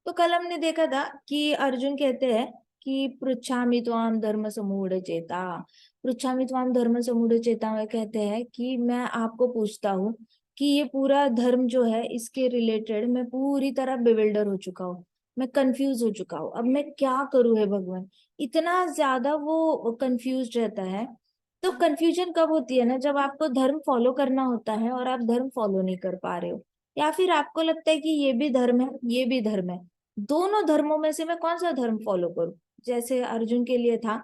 तो कल हमने देखा था कि अर्जुन कहते हैं कि पृच्छामि त्वाम धर्म समूढ़ चेता। पृच्छामि त्वाम धर्म समूढ़ चेता में कहते हैं कि मैं आपको पूछता हूँ कि ये पूरा धर्म जो है इसके रिलेटेड मैं पूरी तरह बेविल्डर हो चुका हूँ। मैं कंफ्यूज हो चुका हूँ, अब मैं क्या करूँ है भगवान। इतना ज्यादा वो कंफ्यूज रहता है। तो कंफ्यूजन कब होती है ना, जब आपको धर्म फॉलो करना होता है और आप धर्म फॉलो नहीं कर पा रहे हो, या फिर आपको लगता है कि ये भी धर्म है ये भी धर्म है, दोनों धर्मों में से मैं कौन सा धर्म फॉलो करूं। जैसे अर्जुन के लिए था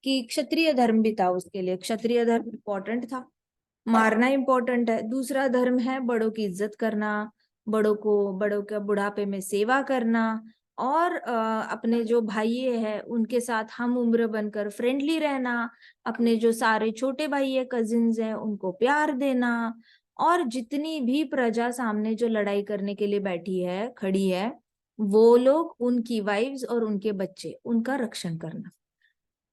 कि क्षत्रिय धर्म भी था, उसके लिए क्षत्रिय धर्म इंपॉर्टेंट था, मारना इंपॉर्टेंट है। दूसरा धर्म है बड़ों की इज्जत करना, बड़ों के बुढ़ापे में सेवा करना, और अपने जो भाई है उनके साथ हम उम्र बनकर फ्रेंडली रहना, अपने जो सारे छोटे भाई है कजिन्स है उनको प्यार देना, और जितनी भी प्रजा सामने जो लड़ाई करने के लिए बैठी है खड़ी है वो लोग, उनकी वाइव्स और उनके बच्चे, उनका रक्षण करना।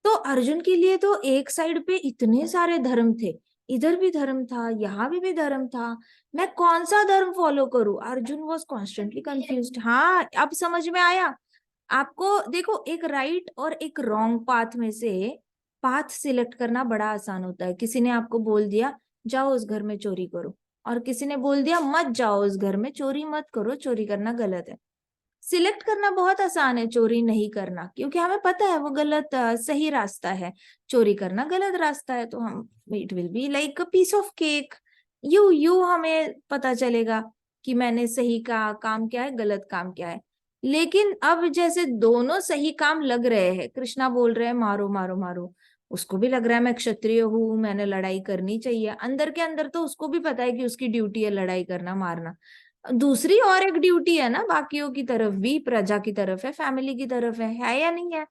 तो अर्जुन के लिए तो एक साइड पे इतने सारे धर्म थे, इधर भी धर्म था यहाँ भी धर्म था। मैं कौन सा धर्म फॉलो करूं? Arjun was constantly confused. हाँ, अब समझ में आया आपको। देखो, एक राइट और एक रॉन्ग पाथ में से पाथ सिलेक्ट करना बड़ा आसान होता है। किसी ने आपको बोल दिया जाओ उस घर में चोरी करो, और किसी ने बोल दिया मत जाओ उस घर में, चोरी मत करो, चोरी करना गलत है। सिलेक्ट करना बहुत आसान है, चोरी नहीं करना, क्योंकि हमें पता है वो गलत सही रास्ता है, चोरी करना गलत रास्ता है। तो हम, it will be like a piece of cake. You हमें पता चलेगा कि मैंने सही का काम क्या है, गलत काम क्या है। लेकिन अब जैसे दोनों सही काम लग रहे हैं, कृष्णा बोल रहे हैं मारो मारो मारो, उसको भी लग रहा है मैं क्षत्रिय हूँ, मैंने लड़ाई करनी चाहिए। अंदर के अंदर तो उसको भी पता है कि उसकी ड्यूटी है लड़ाई करना, मारना। दूसरी और एक ड्यूटी है ना, बाकियों की तरफ भी, प्रजा की तरफ है, फैमिली की तरफ है या नहीं है?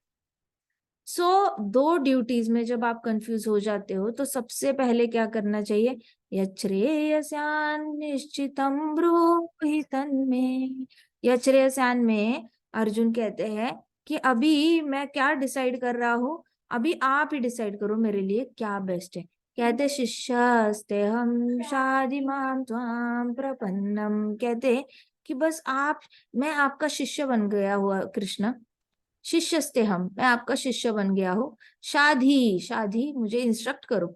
सो दो ड्यूटीज में जब आप कंफ्यूज हो जाते हो तो सबसे पहले क्या करना चाहिए? यच्छ्रेयस्यान् निश्चितं ब्रूहि तन्मे। यच्छ्रेयस्यान् में अर्जुन कहते हैं कि अभी मैं क्या डिसाइड कर रहा हूँ, अभी आप ही डिसाइड करो मेरे लिए क्या बेस्ट है। कहते शिष्यस्ते हम शादी माम त्वाम प्रपन्नम। कहते कि बस आप, मैं आपका शिष्य बन गया हुआ कृष्ण। शिष्यस्ते हम, मैं आपका शिष्य बन गया हूँ। शाधी शाधी, मुझे इंस्ट्रक्ट करो,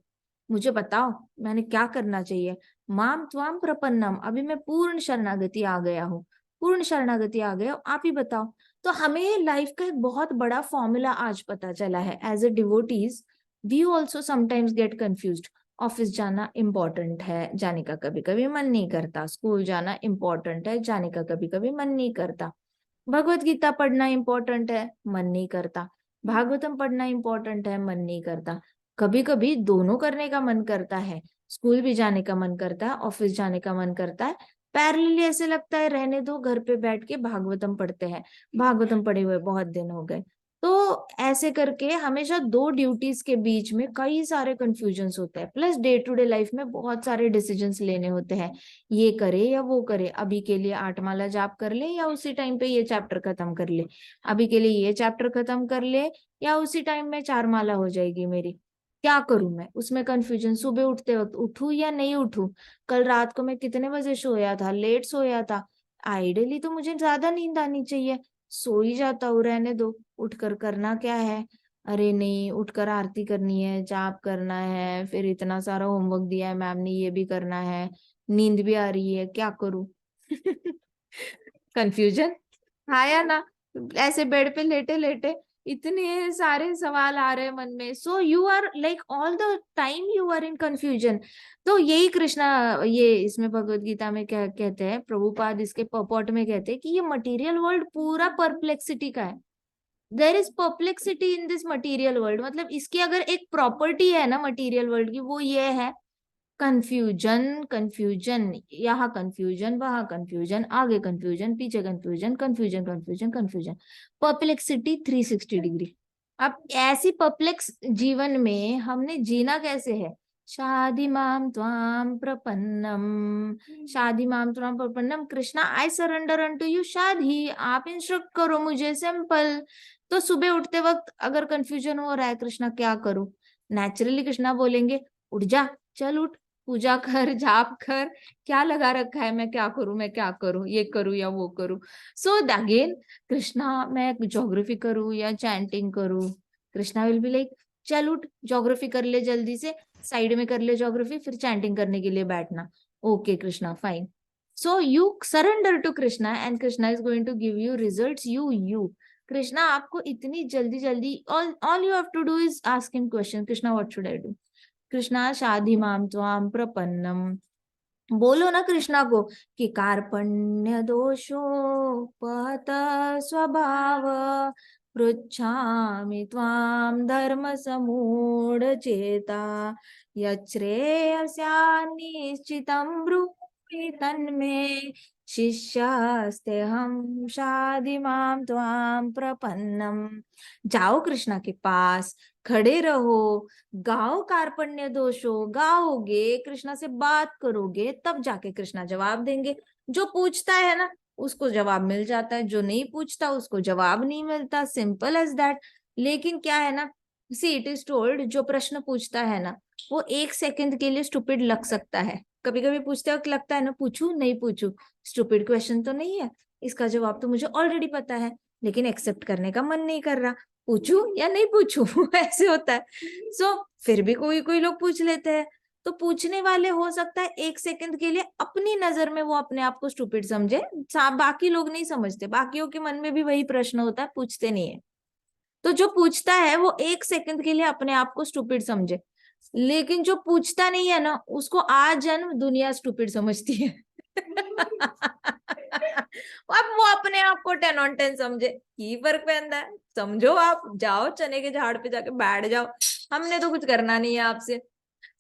मुझे बताओ मैंने क्या करना चाहिए। माम त्वाम प्रपन्नम, अभी मैं पूर्ण शरणागति आ गया हूँ, पूर्ण शरणागति आ गया हूँ, आप ही बताओ। तो हमें लाइफ का एक बहुत बड़ा फॉर्मूला आज पता चला है। As a devotees we also sometimes get confused. Office जाना इम्पोर्टेंट है, जाने का कभी कभी मन नहीं करता। स्कूल जाना इम्पोर्टेंट है, जाने का कभी कभी मन नहीं करता। भगवत गीता पढ़ना इंपॉर्टेंट है, मन नहीं करता। भागवतम पढ़ना इंपॉर्टेंट है, मन नहीं करता। कभी कभी दोनों करने का मन करता है, स्कूल भी जाने का मन करता है, ऑफिस जाने का मन करता है। पैरेलली ऐसे लगता है रहने दो, घर पे बैठ के भागवतम पढ़ते हैं, भागवतम पढ़े हुए बहुत दिन हो गए। तो ऐसे करके हमेशा दो ड्यूटीज के बीच में कई सारे कंफ्यूजन्स होते हैं, plus day to day life में बहुत सारे डिसीजंस लेने होते हैं। ये करे या वो करे, अभी के लिए 8 माला जाप कर ले या उसी टाइम पे ये चैप्टर खत्म कर ले, अभी के लिए ये चैप्टर खत्म कर ले या उसी टाइम में 4 माला हो जाएगी मेरी। क्या करूं मैं, उसमें कंफ्यूजन। सुबह उठते वक्त उठूं या नहीं उठूं, कल रात को मैं कितने बजे सोया था, लेट सोया था। आइडियली तो मुझे ज्यादा नींद आनी चाहिए, सो ही जाता हूँ, रहने दो, उठकर करना क्या है। अरे नहीं, उठकर आरती करनी है, जाप करना है, फिर इतना सारा होमवर्क दिया है मैम ने, ये भी करना है, नींद भी आ रही है, क्या करूं? कंफ्यूजन आया ना? ऐसे बेड पे लेटे लेटे इतने सारे सवाल आ रहे हैं मन में। So you are like all the time you are in confusion. तो यही कृष्णा, ये इसमें भगवत गीता में क्या कहते हैं प्रभुपाद, इसके पॉट में कहते हैं कि ये मटेरियल वर्ल्ड पूरा परप्लेक्सिटी का है। There is perplexity in this material world. मतलब इसकी अगर एक प्रॉपर्टी है ना मटेरियल वर्ल्ड की, वो ये है कंफ्यूजन। कंफ्यूजन, यहाँ कंफ्यूजन, वहां कंफ्यूजन, आगे कंफ्यूजन, पीछे confusion, confusion confusion confusion. Perplexity 360 degree. अब ऐसी परप्लेक्स जीवन में हमने जीना कैसे है? शादी माम त्वाम प्रपन्नम, शादी माम त्वाम प्रपन्नम, Krishna I surrender unto you शादी, आप इंस्ट्रक्ट करो मुझे, सिंपल। तो सुबह उठते वक्त अगर कंफ्यूजन हो रहा है कृष्णा क्या करूं, नेचुरली कृष्णा बोलेंगे उठ जा, चल उठ, पूजा कर, जाप कर, क्या लगा रखा है, मैं क्या करूं, मैं क्या करूं, ये करूं या वो करूं. सो अगेन कृष्णा, मैं ज्योग्राफी करूं या चैंटिंग करूं, कृष्णा विल बी लाइक, चल उठ ज्योग्राफी कर ले जल्दी से, साइड में कर ले ज्योग्राफी, फिर चैंटिंग करने के लिए बैठना. Okay Krishna, fine. So you surrender to Krishna and Krishna is going to give you results. You Krishna, आपको इतनी जल्दी जल्दी, all you have to do is ask him question, Krishna what should I do, Krishna शाधि माम त्वाम प्रपन्नम. बोलो ना कृष्णा को कि कार्पण्य दोषोपहत स्वभाव, पृच्छामि त्वां धर्म समूढ़ चेता, यच्छ्रेयस्यान्निश्चितं ब्रूहि तन्मे, शिष्यस्तेऽहं शाधि मां त्वां प्रपन्नम. जाओ कृष्णा के पास, खड़े रहो, गाओ कार्पण्य दोषो, गाओगे, कृष्णा से बात करोगे, तब जाके कृष्णा जवाब देंगे. जो पूछता है ना उसको जवाब मिल जाता है, जो नहीं पूछता उसको जवाब नहीं मिलता, सिंपल एज दैट. लेकिन क्या है ना, सी इट इज टोल्ड, जो प्रश्न पूछता है ना वो 1 सेकंड के लिए स्टूपिड लग सकता है. कभी कभी पूछते वक्त लगता है ना, पूछू नहीं पूछू, स्टूपिड क्वेश्चन तो नहीं है, इसका जवाब तो मुझे ऑलरेडी पता है, लेकिन एक्सेप्ट करने का मन नहीं कर रहा, पूछू या नहीं पूछू ऐसे होता है. सो फिर भी कोई कोई लोग पूछ लेते हैं. तो पूछने वाले हो सकता है 1 सेकंड के लिए अपनी नजर में वो अपने आप को स्टूपिड समझे, बाकी लोग नहीं समझते, बाकियों के मन में भी वही प्रश्न होता है, पूछते नहीं है. तो जो पूछता है वो 1 सेकंड के लिए अपने आप को स्टूपिड समझे, लेकिन जो पूछता नहीं है ना उसको आज जन्म दुनिया स्टूपिड समझती है. अब वो अपने आप को 10 on 10 समझे, की फर्क पैंदा है, समझो, आप जाओ चने के झाड़ पे जाके बैठ जाओ, हमने तो कुछ करना नहीं है आपसे.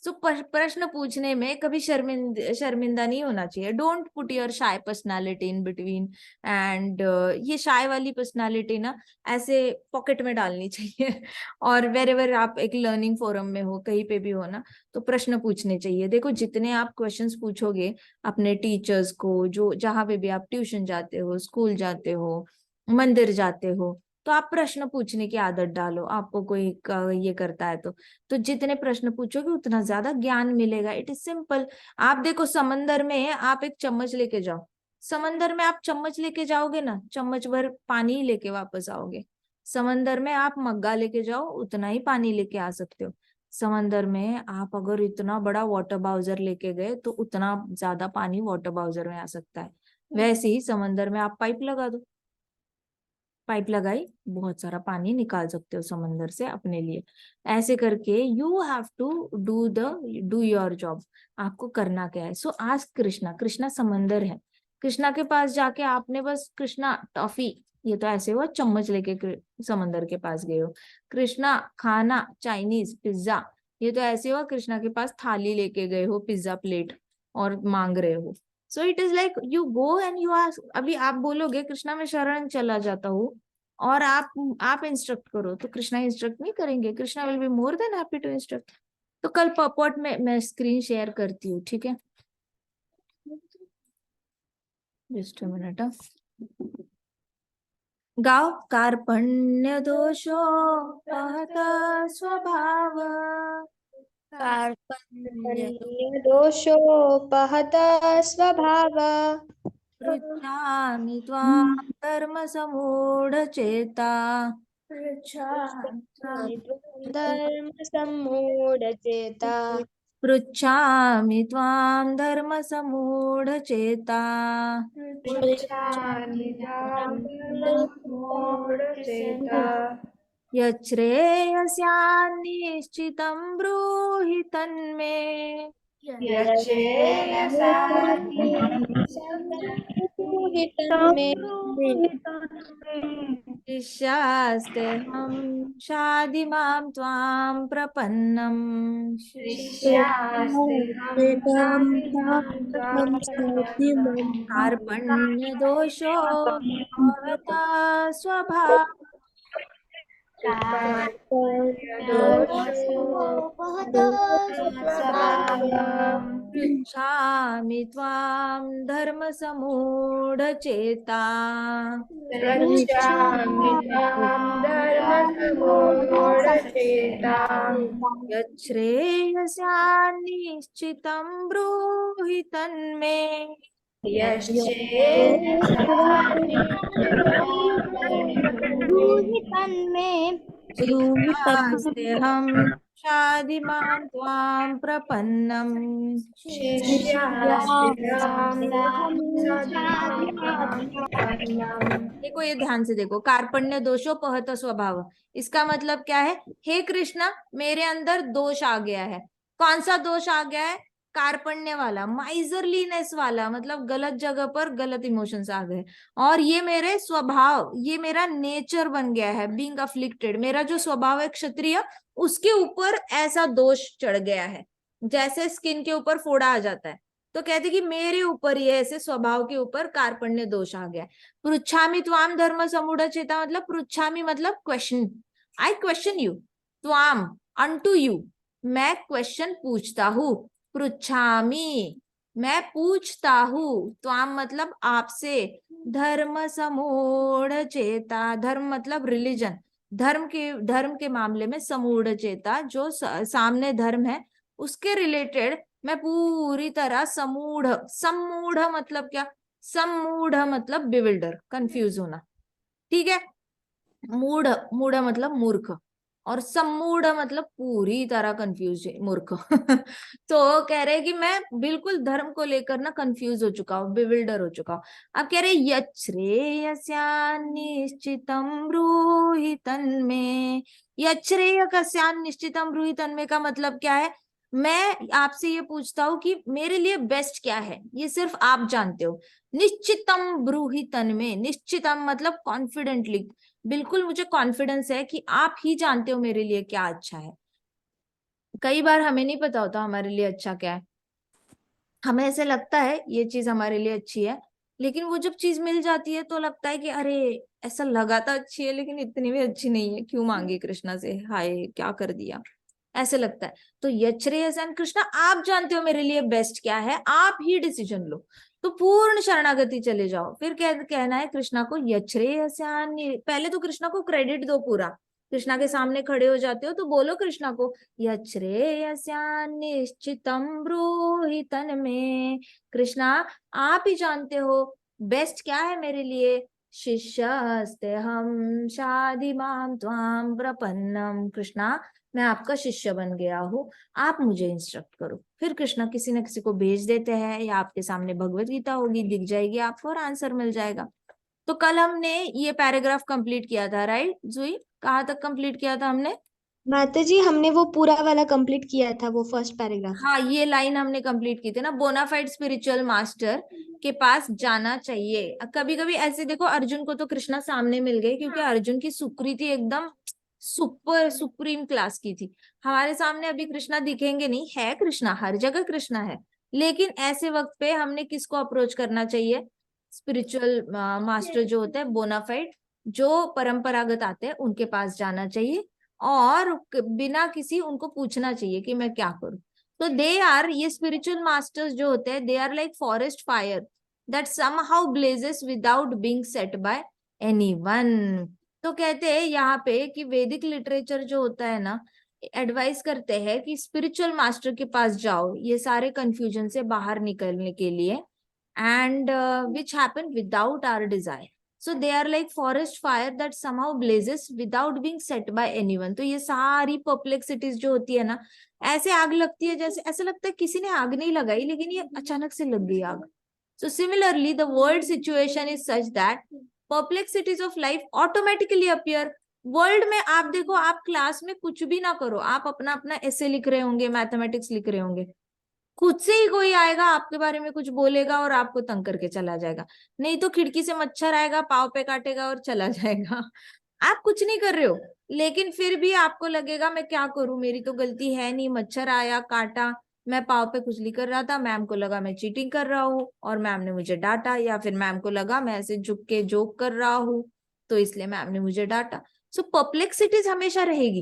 सो प्रश्न पूछने में कभी शर्मिंदा नहीं होना चाहिए. Don't put your shy personality in between, and ये शाय वाली पर्सनालिटी ना ऐसे पॉकेट में डालनी चाहिए. और वेरेवर आप एक लर्निंग फोरम में हो, कहीं पे भी हो ना, तो प्रश्न पूछने चाहिए. देखो जितने आप क्वेश्चंस पूछोगे अपने टीचर्स को, जो जहां पे भी आप ट्यूशन जाते हो, स्कूल जाते हो, मंदिर जाते हो, तो आप प्रश्न पूछने की आदत डालो. आपको कोई ये करता है तो जितने प्रश्न पूछोगे उतना ज्यादा ज्ञान मिलेगा. It is simple. आप देखो समंदर में आप एक चम्मच लेके जाओ, समंदर में आप चम्मच लेके जाओगे ना, चम्मच भर पानी ही लेके वापस आओगे. समंदर में आप मग्गा लेके जाओ, उतना ही पानी लेके आ सकते हो. समंदर में आप अगर इतना बड़ा वाटर बाउजर लेके गए तो उतना ज्यादा पानी वाटर बाउजर में आ सकता है. वैसे ही समंदर में आप पाइप लगा दो, पाइप लगाई, बहुत सारा पानी निकाल सकते हो समंदर से अपने लिए. ऐसे करके you have to do your job. आपको करना क्या है. सो आज कृष्णा, कृष्णा समंदर है, कृष्णा के पास जाके आपने बस कृष्णा टॉफी, ये तो ऐसे हुआ चम्मच लेके समंदर के पास गए हो. कृष्णा खाना चाइनीज पिज्जा, ये तो ऐसे हुआ कृष्णा के पास थाली लेके गए हो, पिज्जा प्लेट, और मांग रहे हो. सो it is like you go and you ask. अभी आप बोलोगे कृष्णा मैं शरण चला जाता हूँ, और आप इंस्ट्रक्ट करो, तो कृष्णा इंस्ट्रक्ट नहीं करेंगे, Krishna will be more than happy to instruct. तो कल पॉपॉट में मैं स्क्रीन शेयर करती हूँ, ठीक है, जस्ट अ मिनट. गाओ कार्पण्य दोषो पहत स्वभाव, कार्पण्य दोषोपहतः स्वभाव, पृच्छामि त्वां धर्म समूढ़ चेता, पृच्छामि धर्म सम्मूढ़चेता, पृच्छामि त्वां धर्म समूढ़ चेता, पृच्छामि तां धर्ममूढचेता, यच्छ्रेयस्यान्निश्चितं ब्रूहि तन्मे, ब्रूहि तन्मे, शिष्यास्तेऽहं शाधि मां त्वां प्रपन्नम्. शिष्यास्तेऽहं शाधिमां त्वां कार्पण्य दोषो भवता स्वभाव, पृच्छामि त्वां धर्मसम्मूढचेता यच्छ्रेयस्यान्निश्चितं ब्रूहि तन्मे ब्रूहि तन्मे शिष्यास्तेऽहं शाधिमां त्वां प्रपन्नम्। देखो ये ध्यान से देखो, कार्पण्य दोषो पहत स्वभाव, इसका मतलब क्या है? हे कृष्णा, मेरे अंदर दोष आ गया है। कौन सा दोष आ गया है? कार्पण्य वाला, माइजरलीनेस वाला, मतलब गलत जगह पर गलत इमोशंस आ गए, और ये मेरे स्वभाव, ये मेरा नेचर बन गया है, बीइंग अफ्लिक्टेड। मेरा जो स्वभाव है क्षत्रिय, उसके ऊपर ऐसा दोष चढ़ गया है, जैसे स्किन के ऊपर फोड़ा आ जाता है। तो कहते कि मेरे ऊपर ये ऐसे स्वभाव के ऊपर कार्पण्य दोष आ गया। पृच्छामि त्वाम धर्म समूढ़चेता, मतलब पृच्छामि मतलब क्वेश्चन, आई क्वेश्चन यू, त्वाम अनटू यू, मैं क्वेश्चन पूछता हूँ। पृच्छामि मैं पूछता हूँ, त्वाम मतलब आपसे, धर्म समूढ़ चेता, धर्म मतलब रिलीजन, धर्म के मामले में समूढ़ चेता, जो सामने धर्म है उसके रिलेटेड मैं पूरी तरह समूढ़, सम्मूढ़ मतलब क्या? सम्मूढ़ मतलब बिविल्डर, कंफ्यूज होना, ठीक है। मूढ़, मूढ़ मतलब मूर्ख, और सम्मूढ़ मतलब पूरी तरह कंफ्यूज मूर्ख तो कह रहे कि मैं बिल्कुल धर्म को लेकर ना कंफ्यूज हो चुका हूँ, बिविल्डर हो चुका हूँ। अब कह रहे यच्छ्रेयस्यान्निश्चितं ब्रूहि तन्मे, यच्छ्रेयस्यान्निश्चितं ब्रूहि तन्मे का मतलब क्या है? मैं आपसे ये पूछता हूँ कि मेरे लिए बेस्ट क्या है, ये सिर्फ आप जानते हो। निश्चितम ब्रूहि तन्मे, निश्चितम मतलब कॉन्फिडेंटली, बिल्कुल मुझे कॉन्फिडेंस है कि आप ही जानते हो मेरे लिए क्या अच्छा है। कई बार हमें नहीं पता होता हमारे लिए अच्छा क्या है, हमें ऐसे लगता है ये चीज हमारे लिए अच्छी है, लेकिन वो जब चीज मिल जाती है तो लगता है कि अरे ऐसा लगा था अच्छी है, लेकिन इतनी भी अच्छी नहीं है, क्यों मांगी कृष्णा से, हाय क्या कर दिया, ऐसे लगता है। तो यच्छ्रेयस्यान कृष्णा, आप जानते हो मेरे लिए बेस्ट क्या है, आप ही डिसीजन लो। तो पूर्ण शरणागति चले जाओ। फिर कहना है कृष्णा को यच्छ्रेयस्यान, पहले तो कृष्णा को क्रेडिट दो पूरा, कृष्णा के सामने खड़े हो जाते हो तो बोलो कृष्णा को यच्छ्रेयस्यान निश्चितं ब्रूहि तन्मे, कृष्णा आप ही जानते हो बेस्ट क्या है मेरे लिए। शिष्यस्ते हम शाधि माम त्वाम प्रपन्नम, कृष्णा मैं आपका शिष्य बन गया हूँ, आप मुझे इंस्ट्रक्ट करो। फिर कृष्णा किसी न किसी को भेज देते हैं, या आपके सामने भगवत गीता होगी, दिख जाएगी आपको और आंसर मिल जाएगा। तो कल हमने ये पैराग्राफ कंप्लीट किया था, राइट जुई? कहाँ तक कंप्लीट किया था हमने? माता जी, हमने वो पूरा वाला कंप्लीट किया था, वो फर्स्ट पैराग्राफ। हाँ, ये लाइन हमने कंप्लीट की थी ना, बोनाफाइड स्पिरिचुअल मास्टर के पास जाना चाहिए। कभी कभी ऐसे देखो, अर्जुन को तो कृष्णा सामने मिल गए, क्योंकि अर्जुन की सुकृति एकदम सुपर सुप्रीम क्लास की थी। हमारे सामने अभी कृष्णा दिखेंगे नहीं, है कृष्णा, हर जगह कृष्णा है, लेकिन ऐसे वक्त पे हमने किसको अप्रोच करना चाहिए? स्पिरिचुअल मास्टर जो होते हैं, बोनाफाइड जो परंपरागत आते हैं, उनके पास जाना चाहिए, और बिना किसी उनको पूछना चाहिए कि मैं क्या करूं। तो दे आर, ये स्पिरिचुअल मास्टर्स जो होते हैं, they are like forest fire that somehow blazes without being set by anyone. तो कहते हैं यहाँ पे कि वैदिक लिटरेचर जो होता है ना, एडवाइस करते हैं कि स्पिरिचुअल मास्टर के पास जाओ ये सारे कंफ्यूजन से बाहर निकलने के लिए, and which happen without our desire. So they are like forest fire that somehow blazes without being set by anyone. तो ये सारी perplexities जो होती है ना, ऐसे आग लगती है जैसे ऐसा लगता है किसी ने आग नहीं लगाई, लेकिन ये अचानक से लग गई आग। So similarly, the world situation is such that perplexities of life automatically appear. World में आप देखो, आप क्लास में कुछ भी ना करो, आप अपना अपना ऐसे लिख रहे होंगे, मैथमेटिक्स लिख रहे होंगे, खुद से ही कोई आएगा आपके बारे में कुछ बोलेगा और आपको तंग करके चला जाएगा। नहीं तो खिड़की से मच्छर आएगा, पाव पे काटेगा और चला जाएगा। आप कुछ नहीं कर रहे हो, लेकिन फिर भी आपको लगेगा मैं क्या करूं, मेरी तो गलती है नहीं, मच्छर आया काटा, मैं पाव पे खुजली कर रहा था, मैम को लगा मैं चीटिंग कर रहा हूँ और मैम ने मुझे डांटा, या फिर मैम को लगा मैं ऐसे झुक के जोक कर रहा हूँ तो इसलिए मैम ने मुझे डांटा। सो परप्लेक्सिटीज हमेशा रहेगी,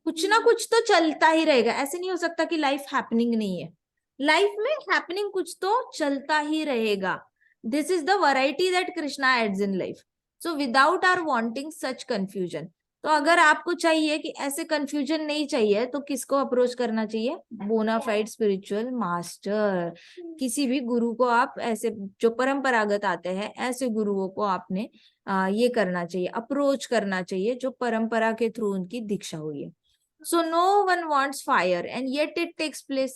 कुछ ना कुछ तो चलता ही रहेगा। ऐसे नहीं हो सकता कि लाइफ हैपनिंग नहीं है, लाइफ में हैपनिंग कुछ तो चलता ही रहेगा। This is the variety that Krishna adds in life. So without our wanting such confusion, तो अगर आपको चाहिए कि ऐसे कंफ्यूजन नहीं चाहिए, तो किसको अप्रोच करना चाहिए? Bona fide spiritual master. किसी भी गुरु को आप ऐसे, जो परंपरागत आते हैं, ऐसे गुरुओं को आपने ये करना चाहिए, अप्रोच करना चाहिए, जो परंपरा के थ्रू उनकी दीक्षा हुई है। So no one wants fire and yet it takes place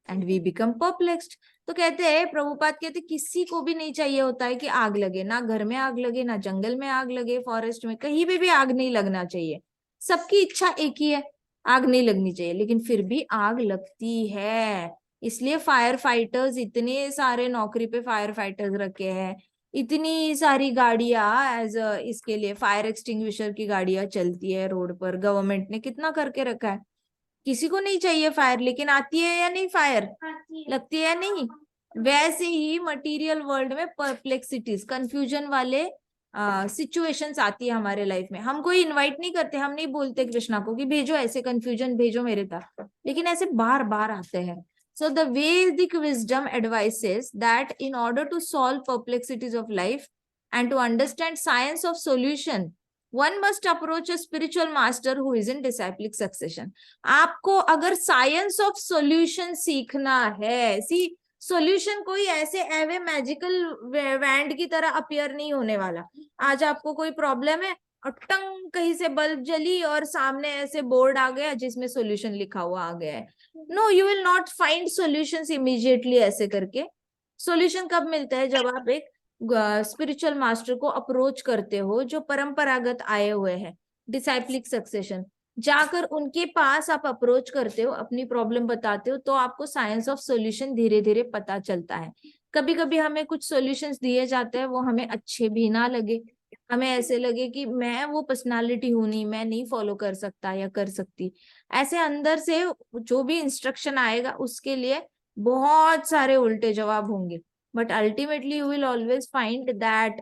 and we become perplexed. तो कहते हैं, प्रभुपाद कहते किसी को भी नहीं चाहिए होता है कि आग लगे, ना घर में आग लगे, ना जंगल में आग लगे, फॉरेस्ट में, कहीं भी आग नहीं लगना चाहिए। सबकी इच्छा एक ही है, आग नहीं लगनी चाहिए, लेकिन फिर भी आग लगती है। इसलिए फायर फाइटर्स, इतने सारे नौकरी पे फायर फाइटर्स रखे हैं, इतनी सारी गाड़ियां एज इसके लिए, फायर एक्सटिंग्विशर की गाड़ियां चलती है रोड पर, गवर्नमेंट ने कितना करके रखा है। किसी को नहीं चाहिए फायर, लेकिन आती है या नहीं फायर, लगती है या नहीं। वैसे ही मटेरियल वर्ल्ड में परप्लेक्सिटीज, कंफ्यूजन वाले सिचुएशंस आती है हमारे लाइफ में। हम कोई इनवाइट नहीं करते, हम नहीं बोलते कृष्णा को कि भेजो ऐसे कंफ्यूजन, भेजो मेरे तक, लेकिन ऐसे बार बार आते हैं। So the Vedic wisdom advises that in order to solve perplexities of life and to understand science of solution, one must approach a spiritual master who is in disciplic succession. आपको अगर science of solution सीखना है, solution कोई ऐसे एवे magical wand की तरह appear नहीं होने वाला। आज आपको कोई प्रॉब्लम है और टंग कहीं से बल्ब जली और सामने ऐसे बोर्ड आ गया जिसमें सॉल्यूशन लिखा हुआ आ गया है। No, you will not find solutions immediately ऐसे करके। सॉल्यूशन कब मिलता है? जब आप एक स्पिरिचुअल मास्टर को अप्रोच करते हो, जो परंपरागत आए हुए हैं, डिसाइप्लिक सक्सेशन, जाकर उनके पास आप अप्रोच करते हो, अपनी प्रॉब्लम बताते हो, तो आपको साइंस ऑफ सॉल्यूशन धीरे धीरे पता चलता है। कभी कभी हमें कुछ सॉल्यूशंस दिए जाते हैं, वो हमें अच्छे भी ना लगे, हमें ऐसे लगे कि मैं वो पर्सनालिटी हूं नहीं, मैं नहीं फॉलो कर सकता या कर सकती। ऐसे अंदर से जो भी इंस्ट्रक्शन आएगा उसके लिए बहुत सारे उल्टे जवाब होंगे, but ultimately you will always find that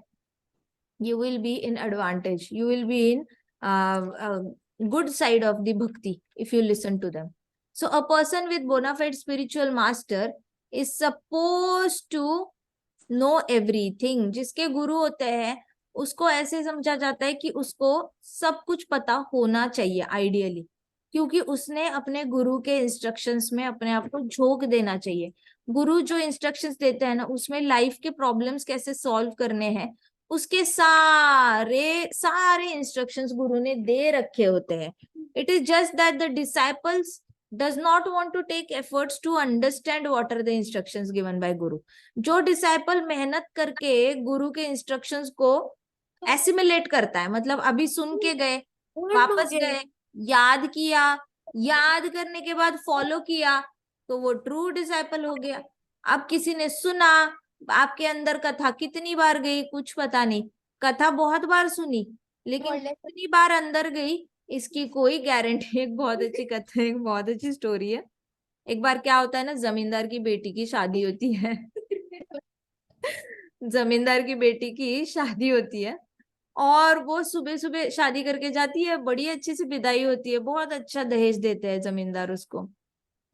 you will be in advantage, you will be in good side of the bhakti if you listen to them. So a person with bona fide spiritual master is supposed to know everything. जिसके गुरु होते हैं उसको ऐसे समझा जाता है कि उसको सब कुछ पता होना चाहिए आइडियली, क्योंकि उसने अपने गुरु के इंस्ट्रक्शंस में अपने आप को झोंक देना चाहिए। गुरु जो इंस्ट्रक्शंस देते हैं ना, उसमें लाइफ के प्रॉब्लम्स कैसे सॉल्व करने हैं, उसके सारे सारे इंस्ट्रक्शंस गुरु ने दे रखे होते हैं। It is just that the disciples does not want to take efforts to understand what are the instructions given by guru. जो डिसाइपल मेहनत करके गुरु के इंस्ट्रक्शंस को एसिमिलेट करता है, मतलब अभी सुन के गए, वापस गए, याद किया, याद करने के बाद फॉलो किया, तो वो ट्रू डिसाइपल हो गया। अब किसी ने सुना, आपके अंदर कथा कितनी बार गई कुछ पता नहीं, कथा बहुत बार सुनी, लेकिन कितनी बार अंदर गई इसकी कोई गारंटी। एक बहुत अच्छी कथा, एक बहुत अच्छी स्टोरी है। एक बार क्या होता है ना, जमींदार की बेटी की शादी होती है। जमींदार की बेटी की शादी होती है और वो सुबह सुबह शादी करके जाती है, बड़ी अच्छी सी विदाई होती है, बहुत अच्छा दहेज देते हैं जमींदार उसको।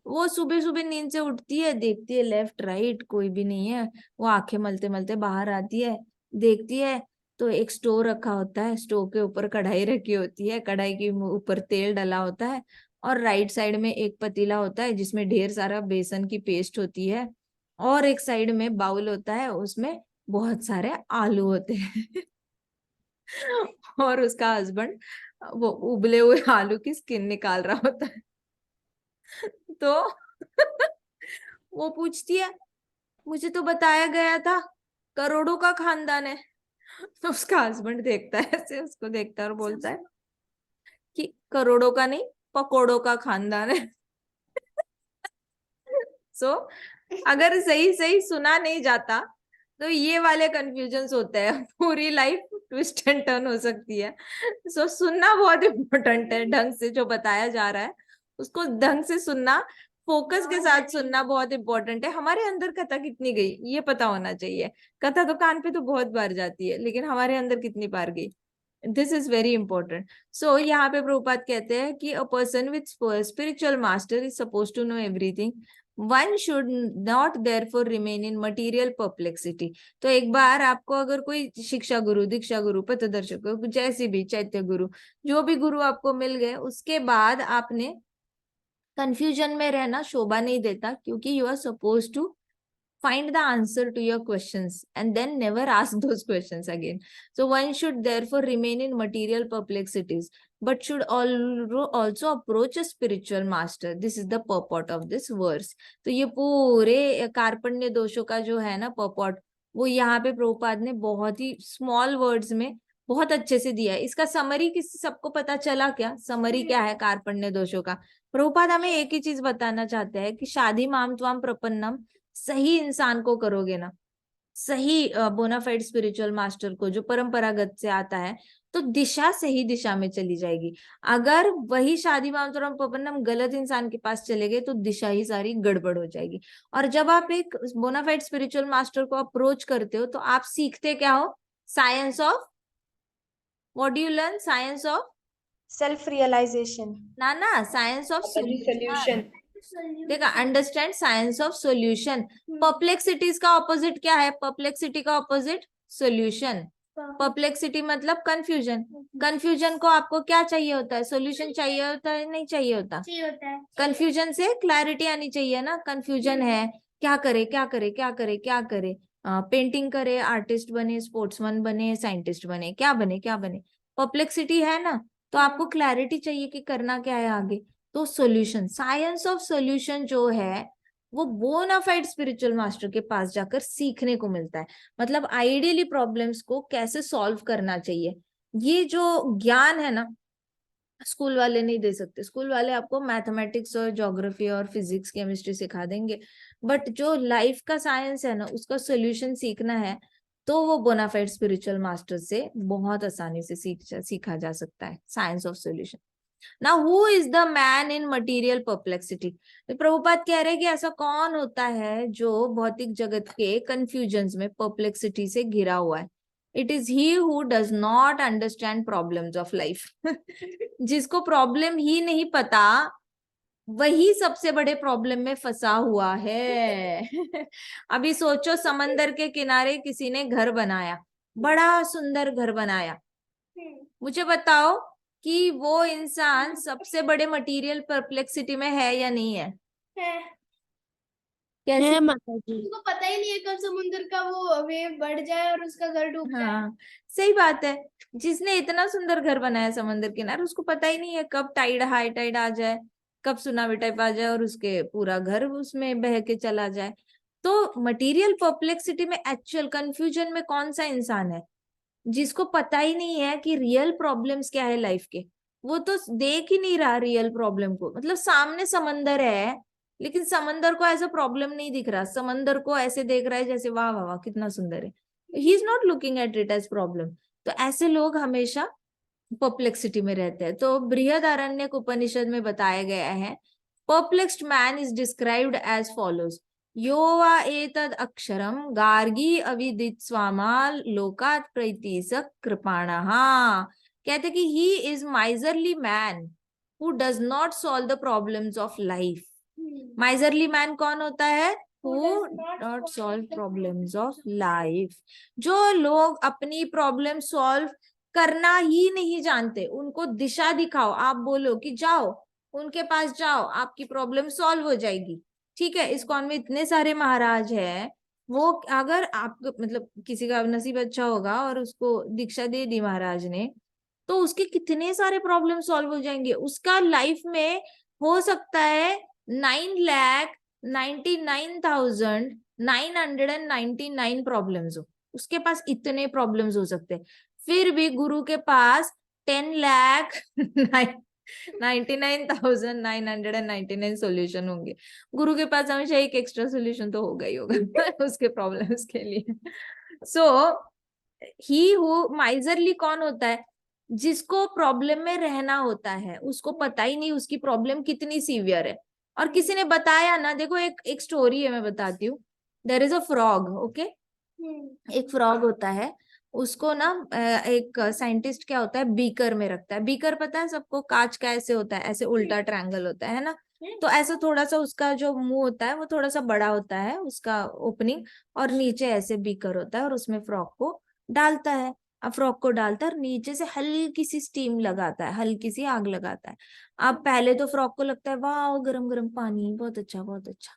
वो सुबह सुबह नींद से उठती है, देखती है लेफ्ट राइट कोई भी नहीं है, वो आंखें मलते मलते बाहर आती है, देखती है तो एक स्टोव रखा होता है, स्टोव के ऊपर कढ़ाई रखी होती है, कढ़ाई के ऊपर तेल डला होता है, और राइट साइड में एक पतीला होता है जिसमें ढेर सारा बेसन की पेस्ट होती है, और एक साइड में बाउल होता है उसमें बहुत सारे आलू होते हैं। और उसका हस्बैंड वो उबले हुए आलू की स्किन निकाल रहा होता है। तो वो पूछती है, मुझे तो बताया गया था करोड़ों का खानदान है। तो उसका हस्बैंड देखता है ऐसे, उसको देखता है और बोलता है कि करोड़ों का नहीं, पकोड़ों का खानदान है। सो अगर सही सही सुना नहीं जाता तो ये वाले कंफ्यूजन्स होते हैं, पूरी लाइफ ट्विस्ट एंड टर्न हो सकती है। सो सुनना बहुत इम्पोर्टेंट है, ढंग से जो बताया जा रहा है उसको ढंग से सुनना, फोकस के साथ सुनना बहुत इंपॉर्टेंट है। हमारे अंदर कथा कितनी गई ये पता होना चाहिए। कथा तो कान पे तो बहुत बार जाती है, लेकिन हमारे अंदर कितनी बार गई this is very important. So यहाँ पे प्रभुपाद कहते हैं कि a person with spiritual master is suppose to know everything. One should not therefore remain in material perplexity. तो एक बार आपको अगर कोई शिक्षा गुरु, दीक्षा गुरु, पथदर्शक गुरु, जैसी भी चैत्य गुरु, जो भी गुरु आपको मिल गए, उसके बाद आपने कंफ्यूजन में रहना शोभा नहीं देता, क्योंकि you are suppose to find the answer to your questions and then never ask those questions again. So one should therefore remain in material perplexities, but should also approach a spiritual master. This is the purport of this verse. तो ये पूरे कार्पण्य दोषों का जो है ना purport, वो यहाँ पे प्रभुपाद ने बहुत ही स्मॉल वर्ड्स में बहुत अच्छे से दिया है. इसका समरी किसी सबको पता चला क्या? समरी क्या है कार्पण्य दोषों का? प्रभुपाद हमें एक ही चीज बताना चाहते हैं कि शादी माम त्वाम प्रपन्नम, सही इंसान को करोगे ना, सही बोनाफाइड स्पिरिचुअल मास्टर को जो परंपरागत से आता है, तो दिशा सही दिशा में चली जाएगी. अगर वही शादी मामतोरम पपन्नम गलत इंसान के पास चले गए तो दिशा ही सारी गड़बड़ हो जाएगी. और जब आप एक बोनाफाइड स्पिरिचुअल मास्टर को अप्रोच करते हो तो आप सीखते क्या हो? Science of, what do you learn? Science of self realization. ना साइंस ऑफ Solution. देखा, understand science of solution. Perplexities का ऑपोजिट क्या है? परप्लेक्सिटी का ऑपोजिट सॉल्यूशन. परप्लेक्सिटी मतलब कंफ्यूजन. कंफ्यूजन को आपको क्या चाहिए होता है? सॉल्यूशन चाहिए होता है, नहीं चाहिए होता? कंफ्यूजन से क्लैरिटी आनी चाहिए ना. कंफ्यूजन है, क्या करे क्या करे क्या करे क्या करे, पेंटिंग करे, आर्टिस्ट बने, स्पोर्ट्समैन बने, साइंटिस्ट बने, क्या बने क्या बने. परप्लेक्सिटी है ना, तो आपको क्लैरिटी चाहिए कि करना क्या है आगे. तो सॉल्यूशन, साइंस ऑफ सॉल्यूशन जो है वो बोनाफाइड स्पिरिचुअल मास्टर के पास जाकर सीखने को मिलता है. मतलब आइडियली प्रॉब्लम्स को कैसे सॉल्व करना चाहिए, ये जो ज्ञान है ना, स्कूल वाले नहीं दे सकते. स्कूल वाले आपको मैथमेटिक्स और ज्योग्राफी और फिजिक्स केमिस्ट्री सिखा देंगे, बट जो लाइफ का साइंस है ना, उसका सॉल्यूशन सीखना है तो वो बोनाफाइड स्पिरिचुअल मास्टर से बहुत आसानी से सीखा जा सकता है. Science of solution. Now who is the man in material perplexity? Prabhupada कह रहे हैं कि ऐसा कौन होता है जो भौतिक जगत के कंफ्यूजन्स में, परप्लेक्सिटी से घिरा हुआ है. It is he who does not understand problems of life. जिसको प्रॉब्लम ही नहीं पता, वही सबसे बड़े प्रॉब्लम में फंसा हुआ है. अभी सोचो, समंदर के किनारे किसी ने घर बनाया, बड़ा सुंदर घर बनाया. मुझे बताओ कि वो इंसान सबसे बड़े मटेरियल परप्लेक्सिटी में है या नहीं है? कैसे? है माता जी. उसको पता ही नहीं है कब समुद्र का वो वेव बढ़ जाए और उसका घर डूब जाए. हाँ, सही बात है. जिसने इतना सुंदर घर बनाया समंदर किनारे, उसको पता ही नहीं है कब टाइड, हाई टाइड आ जाए, कब सुनामी टाइप आ जाए और उसके पूरा घर उसमें बह के चला जाए. तो मटेरियल परप्लेक्सिटी में, एक्चुअल कंफ्यूजन में कौन सा इंसान है? जिसको पता ही नहीं है कि रियल प्रॉब्लम्स क्या है लाइफ के. वो तो देख ही नहीं रहा रियल प्रॉब्लम को. मतलब सामने समंदर है, लेकिन समंदर को ऐसा प्रॉब्लम नहीं दिख रहा. समंदर को ऐसे देख रहा है जैसे वाह वाह वाह कितना सुंदर है. He is not looking at it as problem. तो ऐसे लोग हमेशा परप्लेक्सिटी में रहते हैं. तो बृहदारण्यक उपनिषद में बताया गया है, perplexed man is described as follows. यो वा एतद अक्षरम गार्गी अविदित स्वामा लोकात प्रैतिसक कृपाणः. कहते कि he is miserly man who does not solve the problems of life. Miserly man कौन होता है? Who not solve problems of life. जो लोग अपनी प्रॉब्लम सॉल्व करना ही नहीं जानते, उनको दिशा दिखाओ, आप बोलो कि जाओ उनके पास जाओ, आपकी प्रॉब्लम सॉल्व हो जाएगी. ठीक है, इस कॉन में इतने सारे महाराज हैं, वो अगर आपको मतलब किसी का नसीब अच्छा होगा और उसको दीक्षा दे दी महाराज ने, तो उसके कितने सारे प्रॉब्लम सॉल्व हो जाएंगे. उसका लाइफ में हो सकता है 9,99,999 प्रॉब्लम्स हो. उसके पास इतने प्रॉब्लम्स हो सकते हैं. फिर भी गुरु के पास 10,99,999 सोल्यूशन होंगे. गुरु के पास हमेशा एक एक्स्ट्रा सोल्यूशन तो होगा ही होगा उसके प्रॉब्लम्स के लिए. सो ही हु माइजरली कौन होता है? जिसको प्रॉब्लम में रहना होता है, उसको पता ही नहीं उसकी प्रॉब्लम कितनी सीवियर है. और किसी ने बताया ना, देखो एक स्टोरी है, मैं बताती हूँ. There is a frog. Okay, एक फ्रॉग होता है, उसको ना एक साइंटिस्ट क्या होता है, बीकर में रखता है। बीकर पता है सबको, कांच का ऐसे होता है, ऐसे उल्टा ट्रायंगल होता है ना। तो ऐसा थोड़ा सा उसका जो मुंह होता है वो थोड़ा सा बड़ा होता है, उसका ओपनिंग, और नीचे ऐसे बीकर होता है, और उसमें फ्रॉक को डालता है। अब फ्रॉक को डालता है और नीचे से हल्की सी स्टीम लगाता है, हल्की सी आग लगाता है। अब पहले तो फ्रॉक को लगता है वाह गरम गरम पानी, बहुत अच्छा बहुत अच्छा।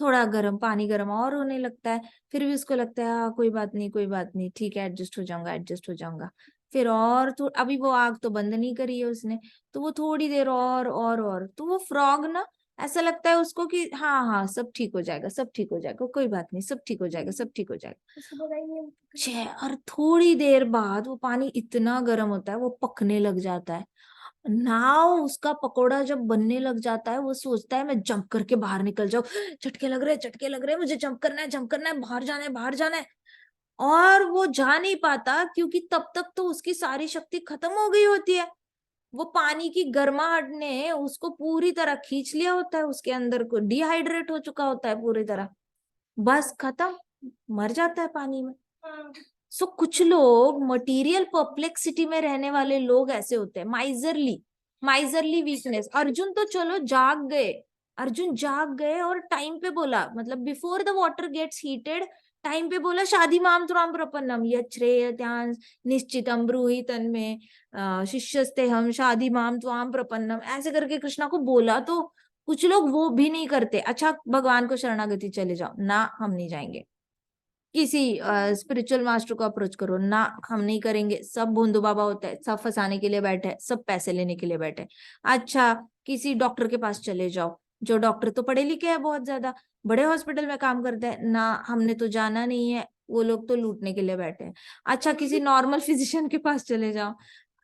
थोड़ा गर्म पानी, गर्म और होने लगता है। फिर भी उसको लगता है हाँ कोई बात नहीं कोई बात नहीं, ठीक है एडजस्ट हो जाऊंगा एडजस्ट हो जाऊंगा। फिर और तो अभी वो आग तो बंद नहीं करी है उसने, तो वो थोड़ी देर और तो वो फ्रॉग ना, ऐसा लगता है उसको कि हाँ हाँ सब ठीक हो जाएगा सब ठीक हो जाएगा, कोई बात नहीं सब ठीक हो जाएगा सब ठीक हो जाएगा। और थोड़ी देर बाद वो पानी इतना गर्म होता है वो पकने लग जाता है। नाव उसका पकोड़ा जब बनने लग जाता है, वो सोचता है मैं जंप करके बाहर निकल जाऊं, झटके लग रहे मुझे, जंप करना है, बाहर जाना है बाहर जाना है। और वो जा नहीं पाता क्योंकि तब तक तो उसकी सारी शक्ति खत्म हो गई होती है। वो पानी की गर्माहट ने उसको पूरी तरह खींच लिया होता है, उसके अंदर को डिहाइड्रेट हो चुका होता है पूरी तरह, बस खत्म, मर जाता है पानी में। सो कुछ लोग मटेरियल परप्लेक्सिटी में रहने वाले लोग ऐसे होते हैं, माइजरली वीकनेस। अर्जुन तो चलो जाग गए, अर्जुन जाग गए और टाइम पे बोला, मतलब before the water gets heated, time पे बोला शादी माम त्वाम प्रपन्नम यच्छ्रेय त्यान निश्चितम ब्रूहि तन्मे शिष्यस्ते हम शादी माम त्वाम प्रपन्नम, ऐसे करके कृष्णा को बोला। तो कुछ लोग वो भी नहीं करते, अच्छा भगवान को शरणागति चले जाओ ना, हम नहीं जाएंगे। किसी स्पिरिचुअल मास्टर को अप्रोच करो ना, हम नहीं करेंगे, सब भोंदू बाबा होता है, सब फंसाने के लिए बैठे हैं, सब पैसे लेने के लिए बैठे हैं। अच्छा किसी डॉक्टर के पास चले जाओ, जो डॉक्टर तो पढ़े लिखे हैं बहुत ज्यादा, बड़े हॉस्पिटल में काम करते हैं ना, हमने तो जाना नहीं है, वो लोग तो लूटने के लिए बैठे हैं। अच्छा किसी नॉर्मल फिजिशियन के पास चले जाओ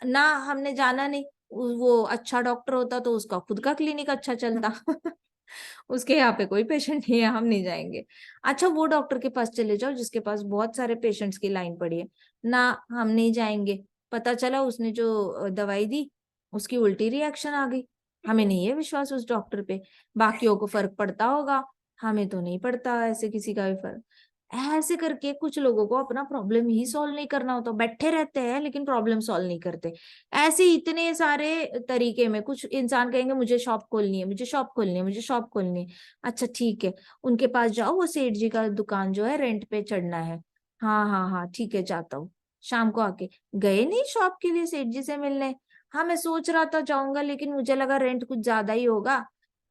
ना, हमने जाना नहीं, वो अच्छा डॉक्टर होता तो उसका खुद का क्लिनिक अच्छा चलता उसके यहाँ पे कोई पेशेंट नहीं है, हम नहीं जाएंगे। अच्छा वो डॉक्टर के पास चले जाओ जिसके पास बहुत सारे पेशेंट्स की लाइन पड़ी है ना, हम नहीं जाएंगे, पता चला उसने जो दवाई दी उसकी उल्टी रिएक्शन आ गई, हमें नहीं है विश्वास उस डॉक्टर पे। बाकियों को फर्क पड़ता होगा, हमें तो नहीं पड़ता ऐसे किसी का भी फर्क। ऐसे करके कुछ लोगों को अपना प्रॉब्लम ही सॉल्व नहीं करना होता, बैठे रहते हैं लेकिन प्रॉब्लम सॉल्व नहीं करते। ऐसे इतने सारे तरीके में कुछ इंसान कहेंगे मुझे शॉप खोलनी है मुझे शॉप खोलनी है मुझे शॉप खोलनी है। अच्छा ठीक है, उनके पास जाओ, वो सेठ जी का दुकान जो है रेंट पे चढ़ना है, हाँ हाँ हाँ ठीक है जाता हूँ। शाम को आके गए नहीं शॉप के लिए सेठ जी से मिलने, हाँ मैं सोच रहा था जाऊंगा लेकिन मुझे लगा रेंट कुछ ज्यादा ही होगा,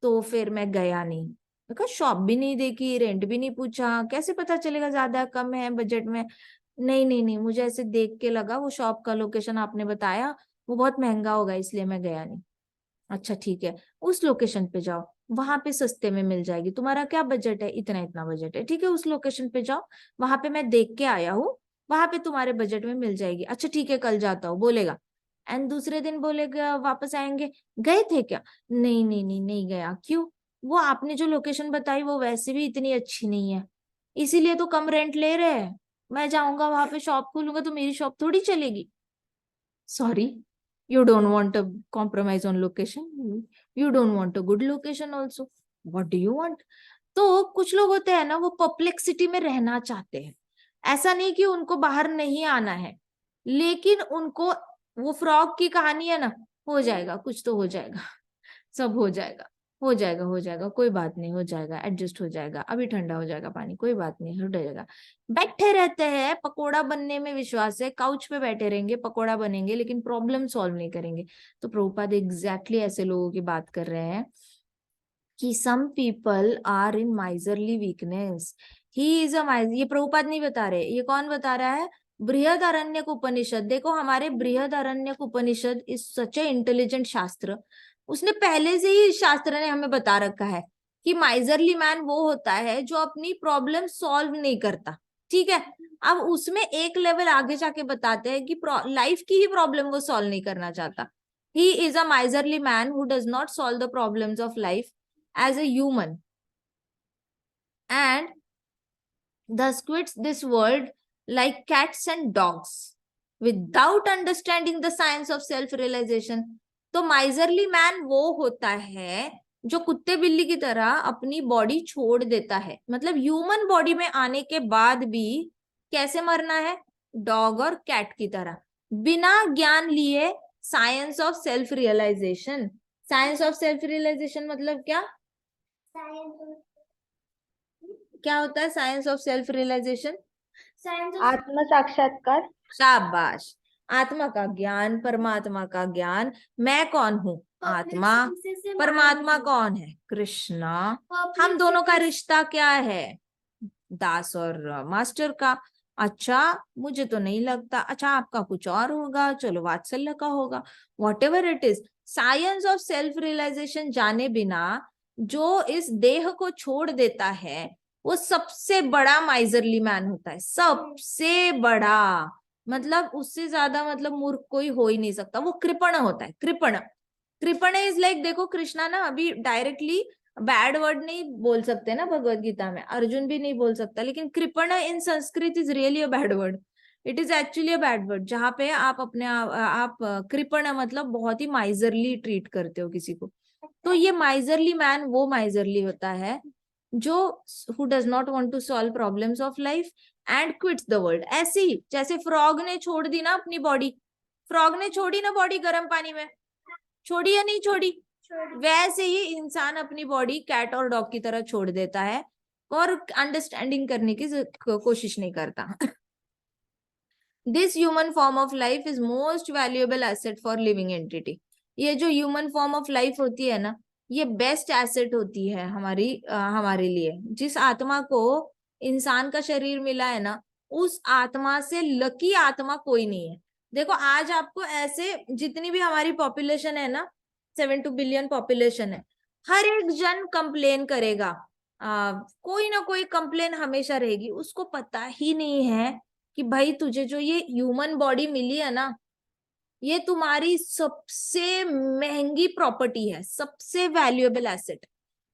तो फिर मैं गया नहीं। देखा शॉप भी नहीं देखी, रेंट भी नहीं पूछा, कैसे पता चलेगा ज्यादा कम है बजट में। नहीं नहीं नहीं, मुझे ऐसे देख के लगा वो शॉप का लोकेशन आपने बताया वो बहुत महंगा होगा इसलिए मैं गया नहीं। अच्छा ठीक है, उस लोकेशन पे जाओ, वहां पे सस्ते में मिल जाएगी, तुम्हारा क्या बजट है, इतना इतना बजट है, ठीक है उस लोकेशन पे जाओ, वहां पे मैं देख के आया हूँ, वहां पे तुम्हारे बजट में मिल जाएगी। अच्छा ठीक है कल जाता हूँ बोलेगा, एंड दूसरे दिन बोलेगा वापस आएंगे गए थे क्या, नहीं नहीं नहीं नहीं गया, क्यों, वो आपने जो लोकेशन बताई वो वैसे भी इतनी अच्छी नहीं है, इसीलिए तो कम रेंट ले रहे हैं, मैं जाऊंगा वहां पे शॉप खोलूंगा तो मेरी शॉप थोड़ी चलेगी। Sorry, you don't want to compromise on location. You don't want a good location also. What do you want? तो कुछ लोग होते हैं ना वो परप्लेक्सिटी में रहना चाहते हैं, ऐसा नहीं कि उनको बाहर नहीं आना है, लेकिन उनको वो फ्रॉग की कहानी है ना, हो जाएगा कुछ तो हो जाएगा, सब हो जाएगा हो जाएगा हो जाएगा, कोई बात नहीं हो जाएगा एडजस्ट हो जाएगा, अभी ठंडा हो जाएगा पानी, कोई बात नहीं हो जाएगा। बैठे रहते हैं, पकोड़ा बनने में विश्वास है, काउच पे बैठे रहेंगे पकोड़ा बनेंगे लेकिन प्रॉब्लम सॉल्व नहीं करेंगे। तो प्रभुपाद एग्जैक्टली ऐसे लोगों की बात कर रहे हैं कि some people are in miserly weakness, he is a miser. ये प्रभुपाद नहीं बता रहे, ये कौन बता रहा है, बृहदारण्यक उपनिषद। देखो हमारे Brihadaranyaka Upanishad is such A intelligent शास्त्र, उसने पहले से ही शास्त्र ने हमें बता रखा है कि माइजरली मैन वो होता है जो अपनी प्रॉब्लम सॉल्व नहीं करता, ठीक है। अब उसमें एक लेवल आगे जाके बताते हैं कि लाइफ की ही प्रॉब्लम वो सॉल्व नहीं करना चाहता। ही is a miserly man who does not solve the problems of life as a human and thus quits this world like cats and dogs without understanding the science of self realization। तो miserly man वो होता है जो कुत्ते बिल्ली की तरह अपनी बॉडी छोड़ देता है, मतलब ह्यूमन बॉडी में आने के बाद भी कैसे मरना है, डॉग और कैट की तरह, बिना ज्ञान लिए science of self realization. Science of self realization मतलब क्या क्या होता है साइंस ऑफ सेल्फ रियलाइजेशन? आत्म साक्षात्कार। शाबाश। आत्मा का ज्ञान, परमात्मा का ज्ञान। मैं कौन हूँ? आत्मा। परमात्मा कौन है? कृष्णा। हम दोनों का रिश्ता क्या है? दास और मास्टर का। अच्छा, मुझे तो नहीं लगता। अच्छा, आपका कुछ और होगा, चलो वात्सल्य का होगा। Whatever it is, science of self realization जाने बिना जो इस देह को छोड़ देता है वो सबसे बड़ा माइजरली मैन होता है, सबसे बड़ा। मतलब उससे ज्यादा मतलब मूर्ख कोई हो ही नहीं सकता। वो कृपण होता है, कृपण। कृपण इज लाइक, देखो कृष्णा ना अभी डायरेक्टली बैड वर्ड नहीं बोल सकते ना भगवत गीता में, अर्जुन भी नहीं बोल सकता, लेकिन कृपण in Sanskrit is really a bad word. It is actually a bad word, जहाँ पे आप अपने आप कृपण मतलब बहुत ही माइजरली ट्रीट करते हो किसी को। तो ये माइजरली मैन वो माइजरली होता है जो who does not want to solve problems of life and quits the world. ऐसे ही जैसे फ्रॉग ने छोड़ दी ना अपनी बॉडी, फ्रॉग ने छोड़ी ना बॉडी गर्म पानी में, छोड़ी या नहीं छोड़ी? वैसे ही इंसान अपनी बॉडी कैट और डॉग की तरह छोड़ देता है और अंडरस्टैंडिंग करने की कोशिश नहीं करता। This human form of life is most valuable asset for living entity. ये जो ह्यूमन फॉर्म ऑफ लाइफ होती है ना, ये बेस्ट एसेट होती है हमारे लिए। जिस आत्मा को इंसान का शरीर मिला है ना, उस आत्मा से लकी आत्मा कोई नहीं है। देखो आज आपको ऐसे जितनी भी हमारी पॉपुलेशन है ना, 7 बिलियन पॉपुलेशन है, हर एक जन कंप्लेन करेगा। कोई ना कोई कंप्लेन हमेशा रहेगी। उसको पता ही नहीं है कि भाई तुझे जो ये ह्यूमन बॉडी मिली है ना, ये तुम्हारी सबसे महंगी प्रॉपर्टी है, सबसे वैल्यूएबल एसेट।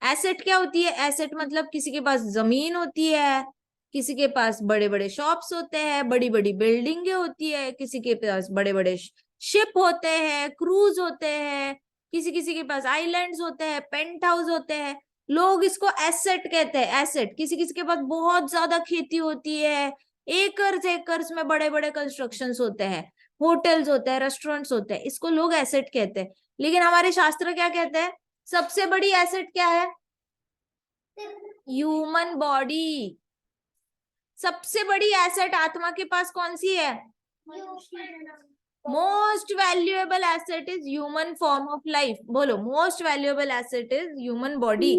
एसेट क्या होती है? एसेट मतलब किसी के पास जमीन होती है, किसी के पास बड़े बड़े शॉप्स होते हैं, बड़ी बड़ी बिल्डिंगें होती है, किसी के पास बड़े बड़े शिप होते हैं, क्रूज होते हैं, किसी किसी के पास आइलैंड्स होते हैं, पेंट हाउस होते हैं। लोग इसको एसेट कहते हैं, एसेट। किसी किसी के पास बहुत ज्यादा खेती होती है, एकर्स एकर्स में बड़े बड़े कंस्ट्रक्शंस होते हैं, होटल्स होते हैं, रेस्टोरेंट्स होते हैं, इसको लोग एसेट कहते हैं। लेकिन हमारे शास्त्र क्या कहते हैं? सबसे बड़ी एसेट क्या है? Human body. सबसे बड़ी एसेट आत्मा के पास कौन सी है? Most valuable asset is human form of life. बोलो, most valuable asset is human body.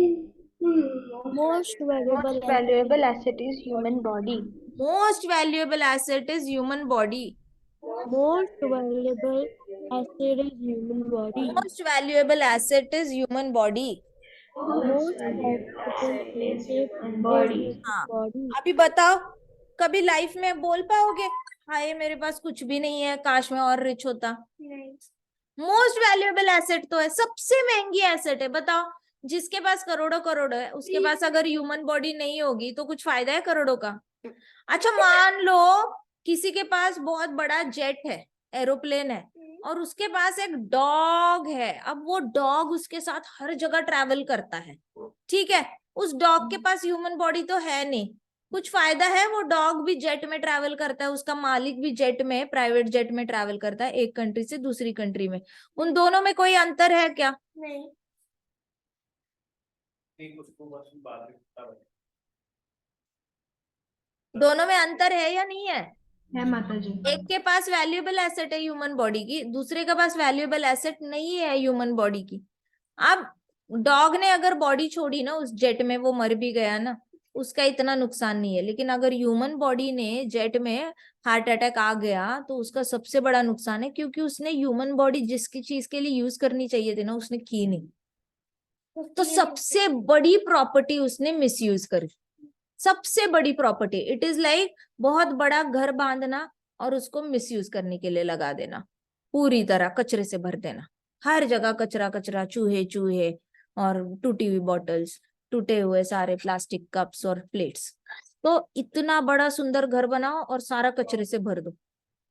Most valuable Most valuable asset is human body. Most valuable asset is human body. most valuable asset is human body. Most valuable asset is human body. Most valuable asset Human is body. human हाँ, body. अभी बताओ, कभी life में बोल पाओगे हाय मेरे पास कुछ भी नहीं है, काश मैं और रिच होता? मोस्ट वैल्यूएबल एसेट तो है, सबसे महंगी एसेट है। बताओ, जिसके पास करोड़ों करोड़ है उसके पास अगर ह्यूमन बॉडी नहीं होगी तो कुछ फायदा है करोड़ों का? अच्छा, मान लो किसी के पास बहुत बड़ा जेट है, एरोप्लेन है, और उसके पास एक डॉग है। अब वो डॉग उसके साथ हर जगह ट्रैवल करता है, ठीक है? उस डॉग के पास ह्यूमन बॉडी तो है नहीं, कुछ फायदा है? वो डॉग भी जेट में ट्रैवल करता है, उसका मालिक भी जेट में, प्राइवेट जेट में ट्रैवल करता है, एक कंट्री से दूसरी कंट्री में। उन दोनों में कोई अंतर है क्या? नहीं। दोनों में अंतर है या नहीं है? है माता जी। एक के पास वैल्यूएबल एसेट है ह्यूमन बॉडी की, दूसरे के पास वैल्यूएबल एसेट नहीं है ह्यूमन बॉडी की। अब डॉग ने अगर बॉडी छोड़ी ना उस जेट में, वो मर भी गया ना, उसका इतना नुकसान नहीं है। लेकिन अगर ह्यूमन बॉडी ने जेट में हार्ट अटैक आ गया तो उसका सबसे बड़ा नुकसान है, क्योंकि उसने ह्यूमन बॉडी जिसकी चीज के लिए यूज करनी चाहिए थी ना, उसने की नहीं। तो सबसे बड़ी प्रॉपर्टी उसने मिसयूज करी, सबसे बड़ी प्रॉपर्टी। इट इज लाइक बहुत बड़ा घर बांधना और उसको मिसयूज करने के लिए लगा देना, पूरी तरह कचरे से भर देना, हर जगह कचरा कचरा, चूहे चूहे, और टूटी हुई बॉटल्स, टूटे हुए सारे प्लास्टिक कप्स और प्लेट्स। तो इतना बड़ा सुंदर घर बनाओ और सारा कचरे से भर दो,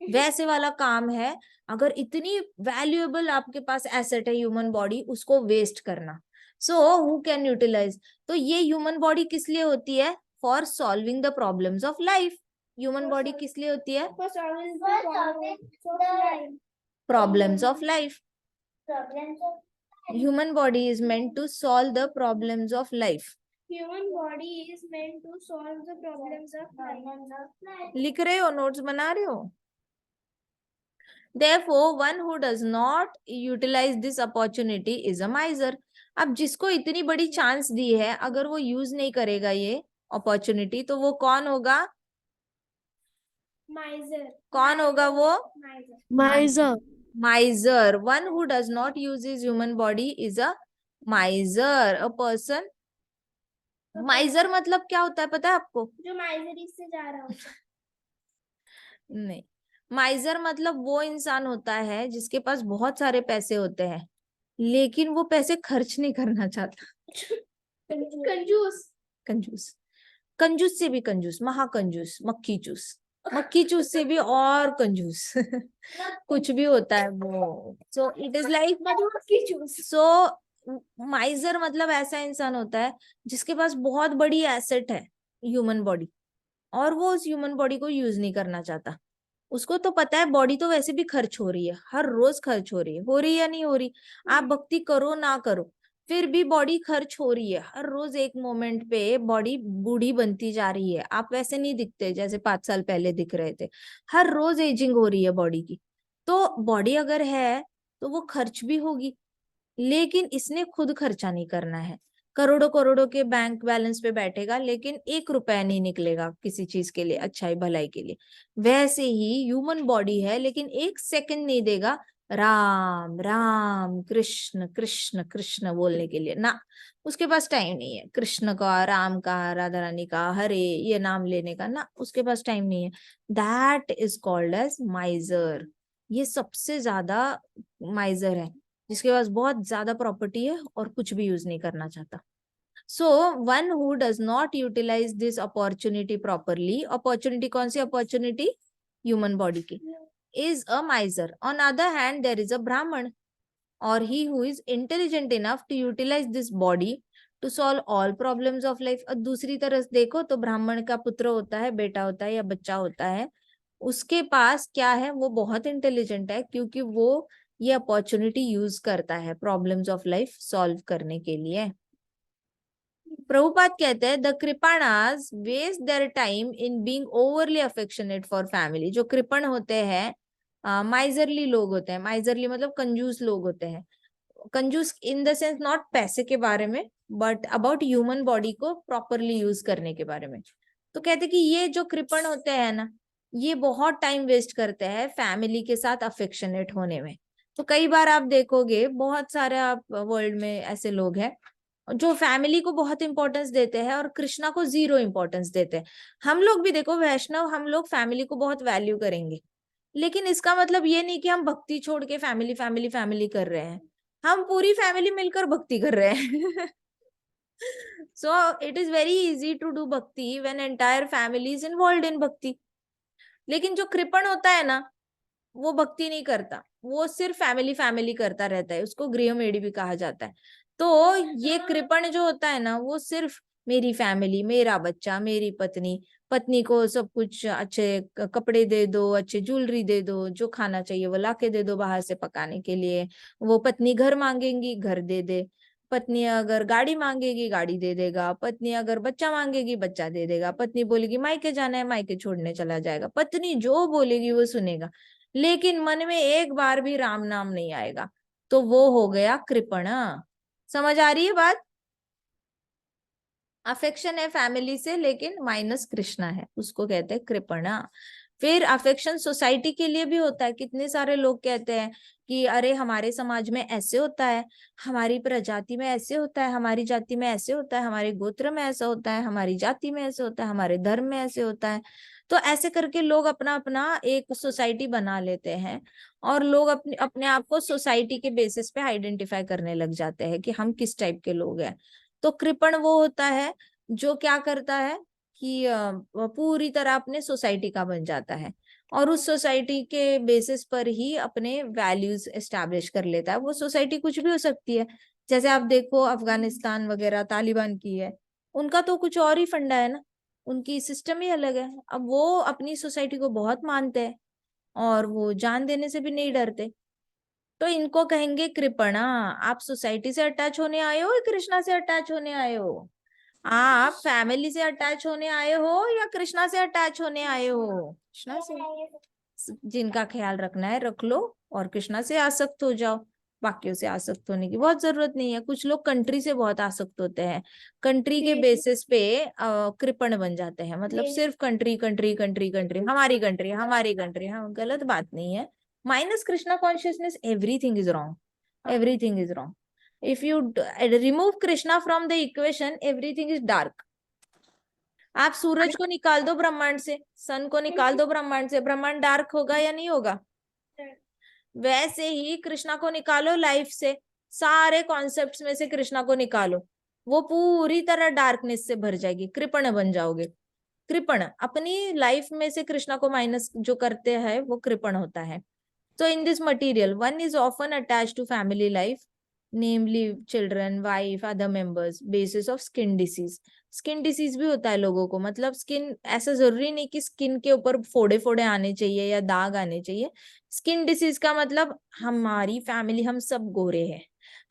वैसे वाला काम है। अगर इतनी वैल्यूएबल आपके पास एसेट है ह्यूमन बॉडी, उसको वेस्ट करना। So who can utilize? तो ये ह्यूमन बॉडी किस लिए होती है? For solving the problems of life. Human body किस लिए होती है? For solving the problems of life. Problems of life. Problems of Human body is meant to solve the problems of life. Human body is meant to solve the problems of life. लिख रहे हो, notes बना रहे हो? Therefore, one who does not utilize this opportunity is a miser. अब जिसको इतनी बड़ी चांस दी है, अगर वो यूज नहीं करेगा ये अपॉर्चुनिटी, तो वो कौन होगा? Miser. कौन होगा वो? Miser. Miser. Miser. One who does not use his human body is a miser. A person. Miser मतलब क्या होता है पता है आपको? जो माइजरी से जा रहा होता है. नहीं, माइजर मतलब वो इंसान होता है जिसके पास बहुत सारे पैसे होते हैं, लेकिन वो पैसे खर्च नहीं करना चाहता. कंजूस. कंजूस. कंजूस से भी कंजूस, महाकंजूस, मक्खी चूस. मक्खी चूस से भी और कंजूस. कुछ भी होता है वो. सो इट इज लाइक मधुमक्खी चूस. सो माइजर मतलब ऐसा इंसान होता है जिसके पास बहुत बड़ी एसेट है, ह्यूमन बॉडी, और वो उस ह्यूमन बॉडी को यूज नहीं करना चाहता. उसको तो पता है बॉडी तो वैसे भी खर्च हो रही है, हर रोज खर्च हो रही है या नहीं हो रही? आप भक्ति करो ना करो, फिर भी बॉडी खर्च हो रही है. हर रोज एक मोमेंट पे बॉडी बूढ़ी बनती जा रही है. आप वैसे नहीं दिखते जैसे 5 साल पहले दिख रहे थे. हर रोज एजिंग हो रही है बॉडी की. तो बॉडी अगर है तो वो खर्च भी होगी, लेकिन इसने खुद खर्चा नहीं करना है. करोड़ों करोड़ों के बैंक बैलेंस पे बैठेगा, लेकिन 1 रुपया नहीं निकलेगा किसी चीज के लिए, अच्छाई भलाई के लिए. वैसे ही ह्यूमन बॉडी है, लेकिन 1 सेकंड नहीं देगा राम राम कृष्ण कृष्ण कृष्ण बोलने के लिए ना. उसके पास टाइम नहीं है कृष्ण का, राम का, राधा रानी का, हरे ये नाम लेने का ना, उसके पास टाइम नहीं है. That is called as miser. ये सबसे ज्यादा माइजर है, जिसके पास बहुत ज्यादा प्रॉपर्टी है और कुछ भी यूज नहीं करना चाहता. So one who does not utilize this opportunity properly. Opportunity कौन सी अपॉर्चुनिटी? ह्यूमन बॉडी की. Is a miser. On other hand there is a Brahmin, और he who is intelligent enough to utilize this body to solve all problems of life. और दूसरी तरफ देखो तो ब्राह्मण का पुत्र होता है, बेटा होता है या बच्चा होता है, उसके पास क्या है? वो बहुत इंटेलिजेंट है, क्योंकि वो ये अपॉर्चुनिटी यूज करता है प्रॉब्लम्स ऑफ लाइफ सॉल्व करने के लिए. प्रभुपाद कहते हैं द कृपणास waste their time in being overly affectionate for family. जो कृपण होते हैं, माइजरली लोग होते हैं. माइजरली मतलब कंजूस लोग होते हैं. कंजूस इन द सेंस नॉट पैसे के बारे में, बट अबाउट ह्यूमन बॉडी को प्रॉपरली यूज करने के बारे में. तो कहते कि ये जो कृपण होते हैं ना, ये बहुत टाइम वेस्ट करते हैं फैमिली के साथ अफेक्शनेट होने में. तो कई बार आप देखोगे बहुत सारे आप वर्ल्ड में ऐसे लोग हैं जो फैमिली को बहुत इंपॉर्टेंस देते हैं और कृष्णा को 0 इंपॉर्टेंस देते हैं. हम लोग भी देखो वैष्णव, हम लोग फैमिली को बहुत वैल्यू करेंगे, लेकिन इसका मतलब ये नहीं कि हम भक्ति छोड़ के फैमिली फैमिली फैमिली कर रहे हैं. हम पूरी फैमिली मिलकर भक्ति कर रहे हैं. So it is very easy to do भक्ति when entire family is involved in भक्ति. लेकिन जो कृपण होता है ना, वो भक्ति नहीं करता, वो सिर्फ फैमिली फैमिली करता रहता है. उसको गृहमेढ़ी भी कहा जाता है. तो ये कृपण जो होता है ना, वो सिर्फ मेरी फैमिली, मेरा बच्चा, मेरी पत्नी, पत्नी को सब कुछ अच्छे कपड़े दे दो, अच्छे ज्वेलरी दे दो, जो खाना चाहिए वो लाके दे दो बाहर से पकाने के लिए. वो पत्नी घर मांगेगी, घर दे दे. पत्नी अगर गाड़ी मांगेगी, गाड़ी दे देगा. पत्नी अगर बच्चा मांगेगी, बच्चा दे देगा. पत्नी बोलेगी मायके जाना है, मायके छोड़ने चला जाएगा. पत्नी जो बोलेगी वो सुनेगा, लेकिन मन में एक बार भी राम नाम नहीं आएगा. तो वो हो गया कृपण. समझ आ रही है बात? अफेक्शन है फैमिली से, लेकिन माइनस कृष्णा है, उसको कहते हैं कृपणा. फिर अफेक्शन सोसाइटी के लिए भी होता है. कितने सारे लोग कहते हैं कि अरे हमारे समाज में ऐसे होता है, हमारी प्रजाति में ऐसे होता है, हमारी जाति में ऐसे होता है, हमारे गोत्र में ऐसा होता है, हमारी जाति में ऐसे होता है, हमारे धर्म में ऐसे होता है. तो ऐसे करके लोग अपना अपना एक सोसाइटी बना लेते हैं, और लोग अपने अपने आप को सोसाइटी के बेसिस पे आइडेंटिफाई करने लग जाते हैं कि हम किस टाइप के लोग हैं. तो कृपण वो होता है जो क्या करता है कि पूरी तरह अपने सोसाइटी का बन जाता है, और उस सोसाइटी के बेसिस पर ही अपने वैल्यूज एस्टैब्लिश कर लेता है. वो सोसाइटी कुछ भी हो सकती है. जैसे आप देखो अफगानिस्तान वगैरह तालिबान की है, उनका तो कुछ और ही फंडा है ना. उनकी सिस्टम ही अलग है। अब वो अपनी सोसाइटी को बहुत मानते हैं और वो जान देने से भी नहीं डरते, तो इनको कहेंगे कृपणा। आप सोसाइटी से अटैच होने आए हो या कृष्णा से अटैच होने आए हो? आप फैमिली से अटैच होने आए हो या कृष्णा से अटैच होने आए हो? कृष्णा से। जिनका ख्याल रखना है रख लो और कृष्णा से आसक्त हो जाओ, बाकियों से आसक्त होने की बहुत जरूरत नहीं है। कुछ लोग कंट्री से बहुत आसक्त होते हैं, कंट्री के बेसिस पे कृपण बन जाते हैं, मतलब सिर्फ कंट्री कंट्री कंट्री कंट्री, हमारी कंट्री हमारी कंट्री। हाँ, गलत बात नहीं है। Minus Krishna consciousness, everything is wrong, everything is wrong. If you remove Krishna from the equation, everything is dark. आप सूरज को निकाल दो ब्रह्मांड से, सन को निकाल दो ब्रह्मांड से, ब्रह्मांड डार्क होगा या नहीं होगा? वैसे ही कृष्णा को निकालो लाइफ से, सारे कॉन्सेप्ट्स में से कृष्णा को निकालो, वो पूरी तरह डार्कनेस से भर जाएगी, कृपण बन जाओगे। कृपण अपनी लाइफ में से कृष्णा को माइनस जो करते हैं वो कृपण होता है। So in this material, one is often attached to family life, namely children, wife, other members, basis of skin disease. Skin disease भी होता है लोगों को, मतलब स्किन, ऐसा जरूरी नहीं कि स्किन के ऊपर फोड़े फोड़े आने चाहिए या दाग आने चाहिए। स्किन डिसीज का मतलब हमारी फैमिली हम सब गोरे हैं,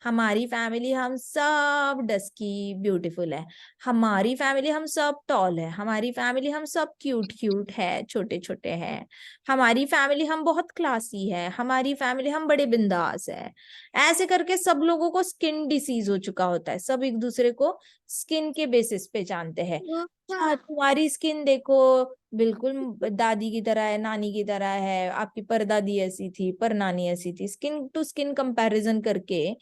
हमारी फैमिली हम सब डस्की ब्यूटीफुल है, हमारी फैमिली हम सब टॉल है, हमारी फैमिली हम सब क्यूट क्यूट है, छोटे छोटे हैं, हमारी फैमिली हम बहुत क्लासी है, हमारी फैमिली हम बड़े बिंदास है। ऐसे करके सब लोगों को स्किन डिसीज हो चुका होता है, सब एक दूसरे को स्किन के बेसिस पे जानते हैं। हाँ, तुम्हारी स्किन देखो बिल्कुल दादी की तरह है, नानी की तरह है, आपकी परदादी ऐसी थी, परनानी ऐसी थी, स्किन टू स्किन कंपैरिजन करके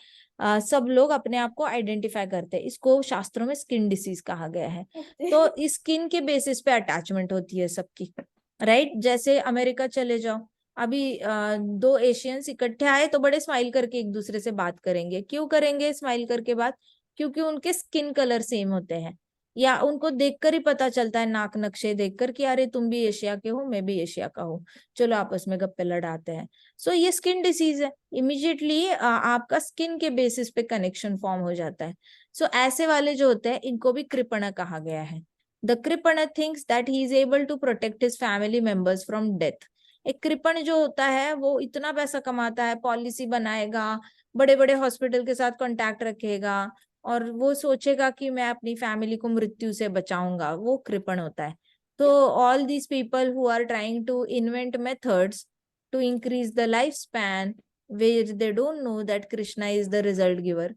सब लोग अपने आप को आइडेंटिफाई करते हैं। इसको शास्त्रों में स्किन डिसीज कहा गया है। तो इस स्किन के बेसिस पे अटैचमेंट होती है सबकी, राइट। जैसे अमेरिका चले जाओ, अभी दो एशियंस इकट्ठे आए तो बड़े स्माइल करके एक दूसरे से बात करेंगे। क्यों करेंगे स्माइल करके बात? क्योंकि उनके स्किन कलर सेम होते हैं, या उनको देखकर ही पता चलता है, नाक नक्शे देखकर, कि अरे तुम भी एशिया के हो, मैं भी एशिया का हूँ, चलो आपस में गप्पे लड़ाते हैं। सो ये स्किन डिसीज है, इमिजिएटली आपका स्किन के बेसिस पे कनेक्शन फॉर्म हो जाता है। सो ऐसे वाले जो होते हैं इनको भी कृपण कहा गया है। The Kripana thinks that he is able to protect his family members from death. एक कृपण जो होता है वो इतना पैसा कमाता है, पॉलिसी बनाएगा, बड़े बड़े हॉस्पिटल के साथ कांटेक्ट रखेगा और वो सोचेगा कि मैं अपनी फैमिली को मृत्यु से बचाऊंगा, वो कृपण होता है। तो all these people who are trying to invent methods to increase the life span where they don't know that Krishna is the result giver,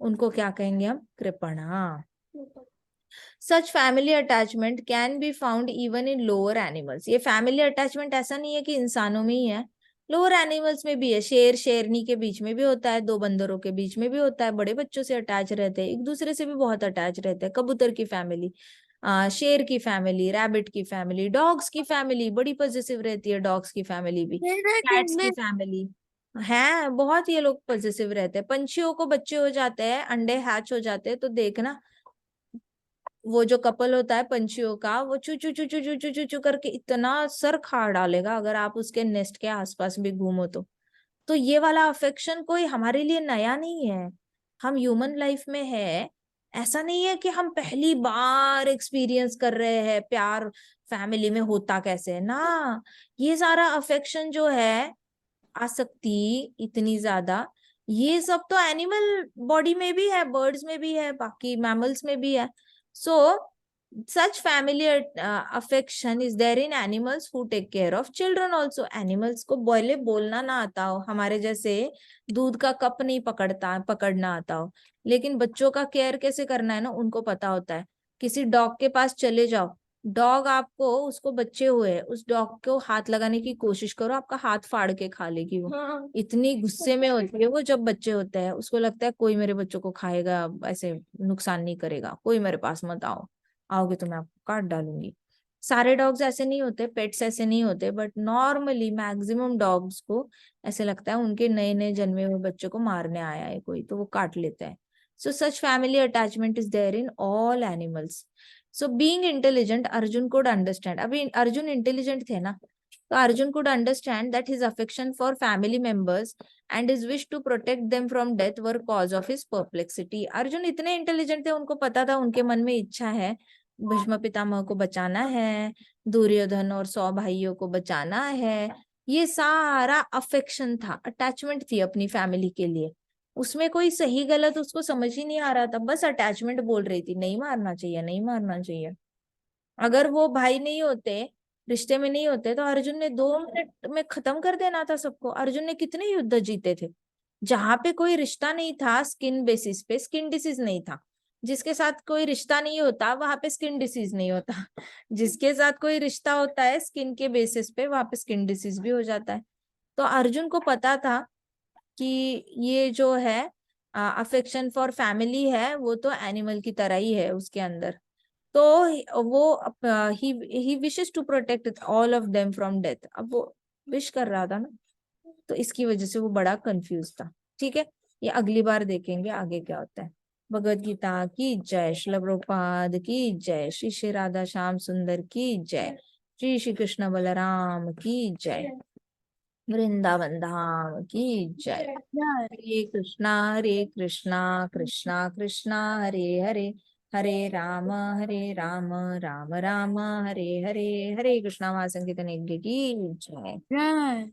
उनको क्या कहेंगे हम? कृपणा। Such family attachment can be found even in lower animals. ये family attachment ऐसा नहीं है कि इंसानों में ही है, लोअर एनिमल्स में भी है। शेर शेरनी के बीच में भी होता है, दो बंदरों के बीच में भी होता है, बड़े बच्चों से अटैच रहते हैं, एक दूसरे से भी बहुत अटैच रहते हैं। कबूतर की फैमिली, शेर की फैमिली, रैबिट की फैमिली, डॉग्स की फैमिली बड़ी पॉजिटिव रहती है, डॉग्स की फैमिली भी, कैट्स की फैमिली है बहुत, ये लोग पॉजिटिव रहते हैं। पंछियों को बच्चे हो जाते हैं, अंडे हैच हो जाते हैं, तो देखना वो जो कपल होता है पंछियों का, वो चू चू चू चू चू चू चू चू करके इतना सर खाड़ डालेगा अगर आप उसके नेस्ट के आसपास भी घूमो तो ये वाला अफेक्शन कोई हमारे लिए नया नहीं है, हम ह्यूमन लाइफ में है। ऐसा नहीं है कि हम पहली बार एक्सपीरियंस कर रहे हैं प्यार फैमिली में होता कैसे है ना। ये सारा अफेक्शन जो है, आसक्ति इतनी ज्यादा, ये सब तो एनिमल बॉडी में भी है, बर्ड्स में भी है, बाकी मैमल्स में भी है। So, such family affection is there in animals who take care of children also. Animals को बोलना ना आता हो, हमारे जैसे दूध का कप नहीं पकड़ना आता हो, लेकिन बच्चों का केयर कैसे करना है ना उनको पता होता है। किसी डॉग के पास चले जाओ, डॉग आपको, उसको बच्चे हुए, उस डॉग को हाथ लगाने की कोशिश करो, आपका हाथ फाड़ के खा लेगी वो। इतनी गुस्से में होती है वो जब बच्चे होते हैं, उसको लगता है कोई मेरे बच्चों को खाएगा, ऐसे नुकसान नहीं करेगा, कोई मेरे पास मत आओ, आओगे तो मैं आपको काट डालूंगी। सारे डॉग्स ऐसे नहीं होते, पेट्स ऐसे नहीं होते, बट नॉर्मली मैक्सिमम डॉग्स को ऐसे लगता है उनके नए नए जन्मे हुए बच्चों को मारने आया है कोई, तो वो काट लेता है। So such family attachment is there in all animals. So being intelligent, Arjun could understand, अभी अर्जुन इंटेलिजेंट थे ना, तो Arjun could understand that his affection for family members and his wish to protect them from death were cause of his perplexity. Arjun इतने intelligent थे, उनको पता था उनके मन में इच्छा है भीष्म पितामह को बचाना है, दुर्योधन और 100 भाइयों को बचाना है, ये सारा अफेक्शन था, अटैचमेंट थी अपनी फैमिली के लिए। उसमें कोई सही गलत उसको समझ ही नहीं आ रहा था, बस अटैचमेंट बोल रही थी, नहीं मारना चाहिए, नहीं मारना चाहिए। अगर वो भाई नहीं होते, रिश्ते में नहीं होते, तो अर्जुन ने 2 मिनट में खत्म कर देना था सबको। अर्जुन ने कितने युद्ध जीते थे। जहां पे कोई रिश्ता नहीं था, स्किन बेसिस पे, स्किन डिसीज नहीं था, जिसके साथ कोई रिश्ता नहीं होता वहां पे स्किन डिसीज नहीं होता, जिसके साथ कोई रिश्ता होता है स्किन के बेसिस पे, वहां पे स्किन डिसीज भी हो जाता है। तो अर्जुन को पता था कि ये जो है अफेक्शन फॉर फैमिली है, वो तो एनिमल की तरह ही है उसके अंदर। तो वो ही wishes to protect all of them from death. अब वो विश कर रहा था ना, तो इसकी वजह से वो बड़ा कंफ्यूज था। ठीक है, ये अगली बार देखेंगे आगे क्या होता है। भगवद गीता की जय, श्रील प्रभुपाद की जय, श्री श्री राधा श्याम सुंदर की जय, श्री श्री कृष्ण बलराम की जय, वृंदावन धाम की जय। हरे कृष्णा कृष्णा कृष्णा हरे हरे, हरे राम राम राम हरे हरे, हरे कृष्णा महासंकीर्तन यज्ञ की जय।